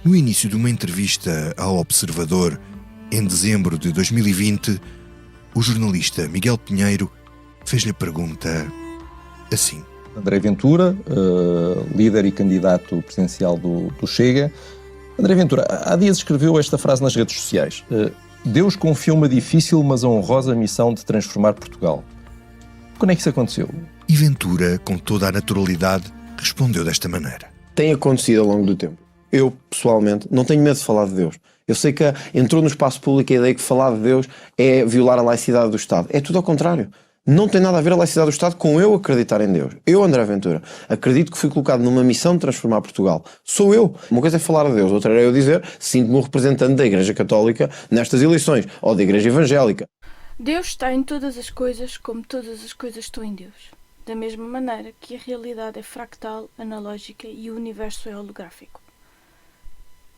No início de uma entrevista ao Observador, em dezembro de 2020, o jornalista Miguel Pinheiro fez-lhe a pergunta assim. André Ventura, líder e candidato presidencial do Chega. André Ventura, há dias escreveu esta frase nas redes sociais. Deus confiou uma difícil, mas honrosa missão de transformar Portugal. Quando é que isso aconteceu? E Ventura, com toda a naturalidade, respondeu desta maneira. Tem acontecido ao longo do tempo. Eu, pessoalmente, não tenho medo de falar de Deus. Eu sei que entrou no espaço público a ideia que falar de Deus é violar a laicidade do Estado. É tudo ao contrário. Não tem nada a ver a laicidade do Estado com eu acreditar em Deus. Eu, André Ventura, acredito que fui colocado numa missão de transformar Portugal. Sou eu. Uma coisa é falar de Deus, outra é eu dizer sinto-me um representante da Igreja Católica nestas eleições, ou da Igreja Evangélica. Deus está em todas as coisas como todas as coisas estão em Deus. Da mesma maneira que a realidade é fractal, analógica e o universo é holográfico.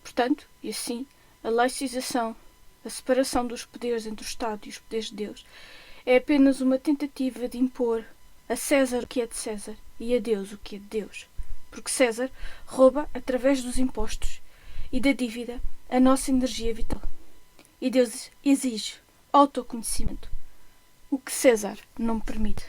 Portanto, e assim, a laicização, a separação dos poderes entre o Estado e os poderes de Deus, é apenas uma tentativa de impor a César o que é de César e a Deus o que é de Deus. Porque César rouba, através dos impostos e da dívida, a nossa energia vital. E Deus exige autoconhecimento, o que César não me permite.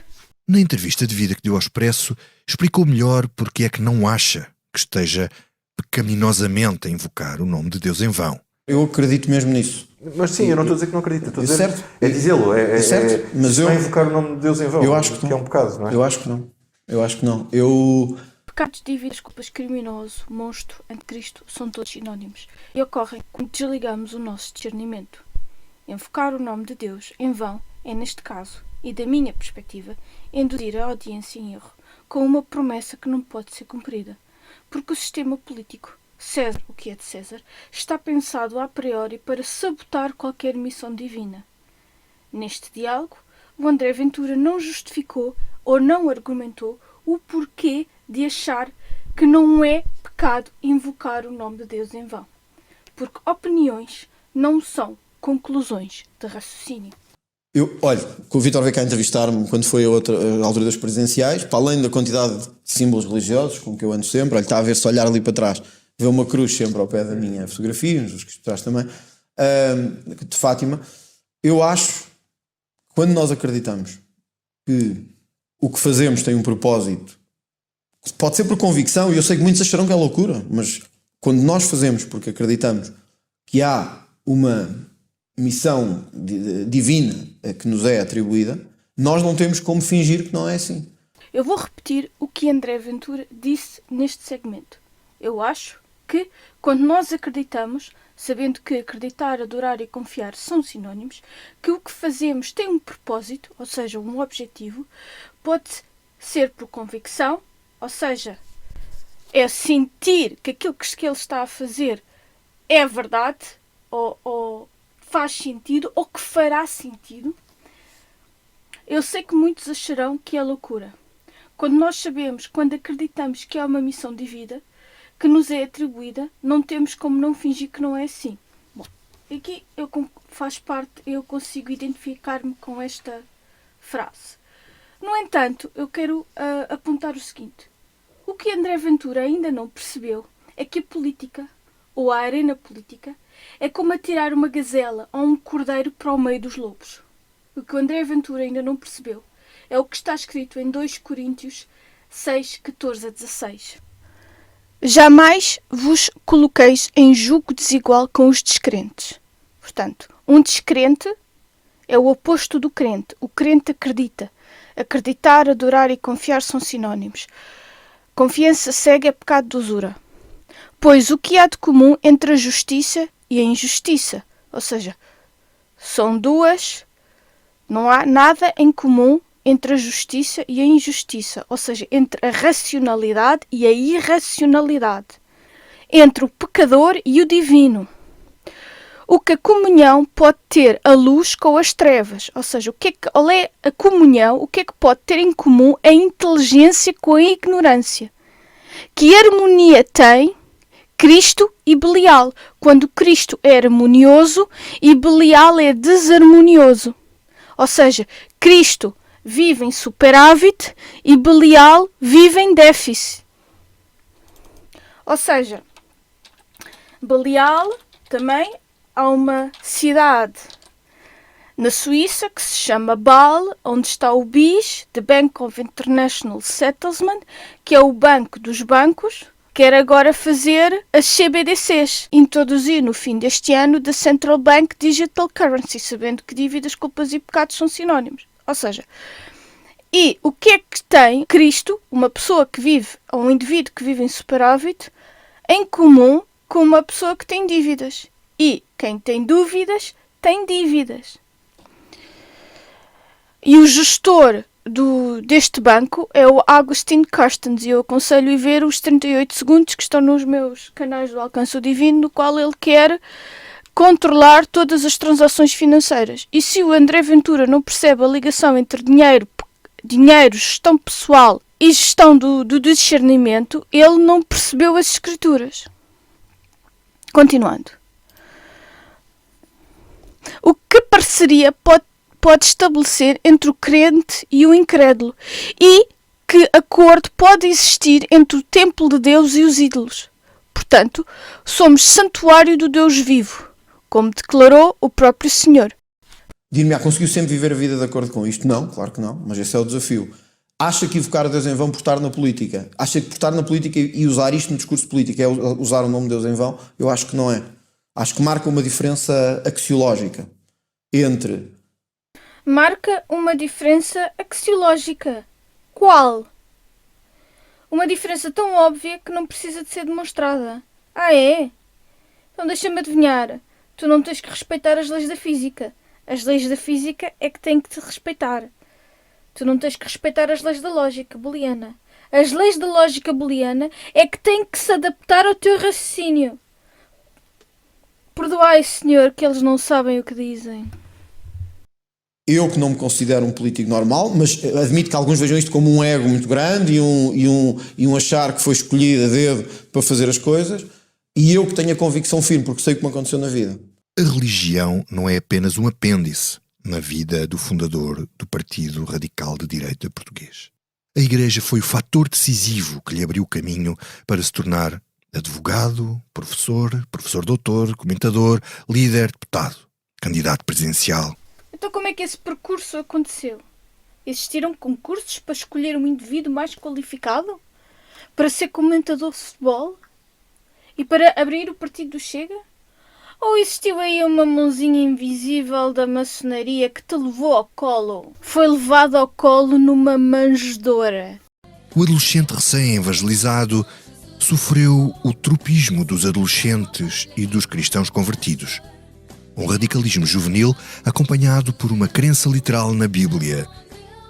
Na entrevista de vida que deu ao Expresso, explicou melhor porque é que não acha que esteja pecaminosamente a invocar o nome de Deus em vão. Eu acredito mesmo nisso. Mas sim, eu não estou a dizer que não acredito. Estou a dizer, certo. É dizê-lo. Certo. Mas não é invocar o nome de Deus em vão. Eu acho que é um pecado, não é? Eu acho que não. Pecados, dívidas, culpas, criminoso, monstro, anticristo são todos sinónimos e ocorrem quando desligamos o nosso discernimento. Invocar o nome de Deus em vão é, neste caso, e da minha perspectiva, induzir a audiência em erro com uma promessa que não pode ser cumprida, porque o sistema político, César, o que é de César, está pensado a priori para sabotar qualquer missão divina. Neste diálogo, o André Ventura não justificou ou não argumentou o porquê de achar que não é pecado invocar o nome de Deus em vão, porque opiniões não são conclusões de raciocínio. Olha, o Vítor veio cá entrevistar-me quando foi a altura das presidenciais, para além da quantidade de símbolos religiosos com que eu ando sempre, olha, está a ver, se olhar ali para trás, vê uma cruz sempre ao pé da minha fotografia, nos que trás também, de Fátima. Eu acho, quando nós acreditamos que o que fazemos tem um propósito, pode ser por convicção, e eu sei que muitos acharão que é loucura, mas quando nós fazemos porque acreditamos que há uma missão divina que nos é atribuída, nós não temos como fingir que não é assim. Eu vou repetir o que André Ventura disse neste segmento. Eu acho que, quando nós acreditamos, sabendo que acreditar, adorar e confiar são sinónimos, que o que fazemos tem um propósito, ou seja, um objetivo, pode ser por convicção, ou seja, é sentir que aquilo que ele está a fazer é verdade, ou faz sentido, ou que fará sentido. Eu sei que muitos acharão que é loucura. Quando nós sabemos, quando acreditamos que há uma missão de vida que nos é atribuída, não temos como não fingir que não é assim. Bom, aqui eu consigo identificar-me com esta frase. No entanto, eu quero apontar o seguinte. O que André Ventura ainda não percebeu é que a política, ou a arena política, é como atirar uma gazela ou um cordeiro para o meio dos lobos. O que o André Ventura ainda não percebeu é o que está escrito em 2 Coríntios 6, 14 a 16. Jamais vos coloqueis em julgo desigual com os descrentes. Portanto, um descrente é o oposto do crente. O crente acredita. Acreditar, adorar e confiar são sinónimos. Confiança cega é pecado de usura. Pois o que há de comum entre a justiça e a injustiça? Ou seja, são duas, não há nada em comum entre a justiça e a injustiça, ou seja, entre a racionalidade e a irracionalidade, entre o pecador e o divino. O que a comunhão pode ter a luz com as trevas, ou seja, qual é a comunhão, o que é que pode ter em comum a inteligência com a ignorância? Que harmonia tem Cristo e Belial, quando Cristo é harmonioso e Belial é desarmonioso? Ou seja, Cristo vive em superávit e Belial vive em déficit. Ou seja, Belial, também há uma cidade na Suíça que se chama Bâle, onde está o BIS, The Bank of International Settlement, que é o banco dos bancos, quer agora fazer as CBDCs, introduzir no fim deste ano the Central Bank Digital Currency, sabendo que dívidas, culpas e pecados são sinónimos. Ou seja, e o que é que tem Cristo, uma pessoa que vive, ou um indivíduo que vive em superávit, em comum com uma pessoa que tem dívidas? E quem tem dúvidas, tem dívidas. E o gestor deste banco é o Augustin Carstens, e eu aconselho a ver os 38 segundos que estão nos meus canais do Alcance Divino, no qual ele quer controlar todas as transações financeiras. E se o André Ventura não percebe a ligação entre dinheiro, gestão pessoal e gestão do discernimento, ele não percebeu as escrituras. Continuando. O que parceria pode estabelecer entre o crente e o incrédulo? E que acordo pode existir entre o templo de Deus e os ídolos? Portanto, somos santuário do Deus vivo, como declarou o próprio Senhor. Dir-me, conseguiu sempre viver a vida de acordo com isto? Não, claro que não, mas esse é o desafio. Acha que evocar a Deus em vão por estar na política? Acha que por estar na política e usar isto no discurso político é usar o nome de Deus em vão? Eu acho que não é. Acho que marca uma diferença axiológica entre... Marca uma diferença axiológica. Qual? Uma diferença tão óbvia que não precisa de ser demonstrada. Ah, é? Então deixa-me adivinhar. Tu não tens que respeitar as leis da física. As leis da física é que têm que te respeitar. Tu não tens que respeitar as leis da lógica booleana. As leis da lógica booleana é que têm que se adaptar ao teu raciocínio. Perdoai, Senhor, que eles não sabem o que dizem. Eu que não me considero um político normal, mas admito que alguns vejam isto como um ego muito grande e um achar que foi escolhido a dedo para fazer as coisas, e eu que tenho a convicção firme, porque sei o que me aconteceu na vida. A religião não é apenas um apêndice na vida do fundador do Partido Radical de Direita português. A Igreja foi o fator decisivo que lhe abriu o caminho para se tornar advogado, professor doutor, comentador, líder, deputado, candidato presidencial. Então como é que esse percurso aconteceu? Existiram concursos para escolher um indivíduo mais qualificado? Para ser comentador de futebol? E para abrir o partido do Chega? Ou existiu aí uma mãozinha invisível da maçonaria que te levou ao colo? Foi levado ao colo numa manjedoura. O adolescente recém-evangelizado sofreu o tropismo dos adolescentes e dos cristãos convertidos. Um radicalismo juvenil acompanhado por uma crença literal na Bíblia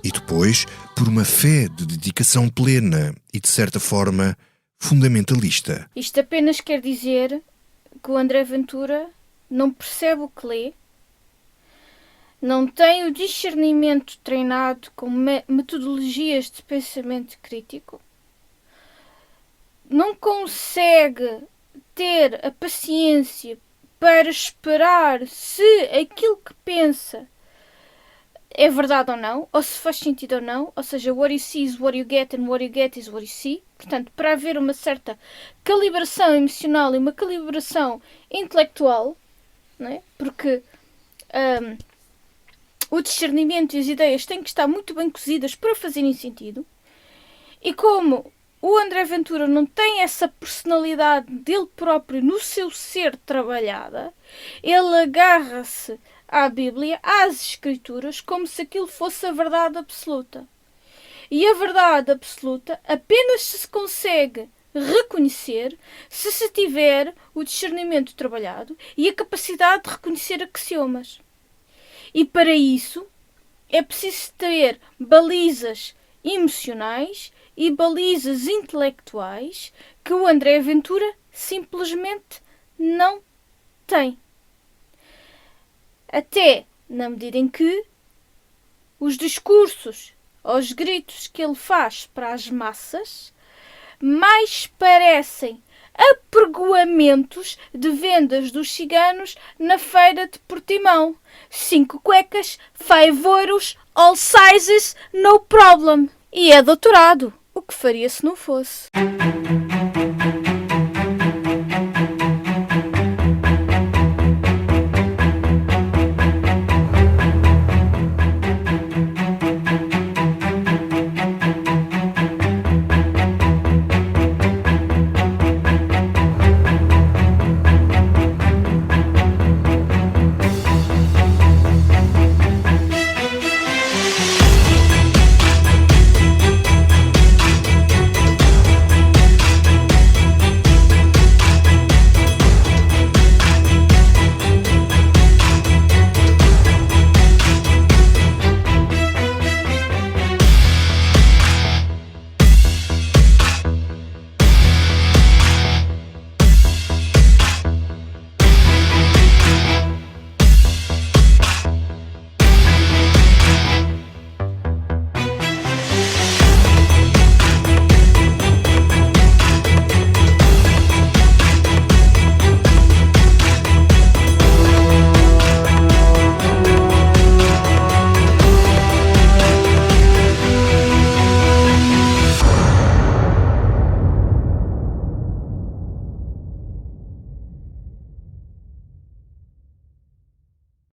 e depois por uma fé de dedicação plena e, de certa forma, fundamentalista. Isto apenas quer dizer que o André Ventura não percebe o que lê, não tem o discernimento treinado com metodologias de pensamento crítico, não consegue ter a paciência para esperar se aquilo que pensa é verdade ou não, ou se faz sentido ou não, ou seja, what you see is what you get and what you get is what you see. Portanto, para haver uma certa calibração emocional e uma calibração intelectual, não é? Porque o discernimento e as ideias têm que estar muito bem cozidas para fazerem sentido, e como o André Ventura não tem essa personalidade dele próprio no seu ser trabalhada, ele agarra-se à Bíblia, às Escrituras, como se aquilo fosse a verdade absoluta. E a verdade absoluta apenas se consegue reconhecer se se tiver o discernimento trabalhado e a capacidade de reconhecer axiomas. E para isso é preciso ter balizas emocionais e balizas intelectuais que o André Ventura simplesmente não tem. Até na medida em que os discursos, os gritos que ele faz para as massas, mais parecem apregoamentos de vendas dos ciganos na feira de Portimão. 5 cuecas, 5 euros, all sizes, no problem. E é doutorado. O que faria se não fosse?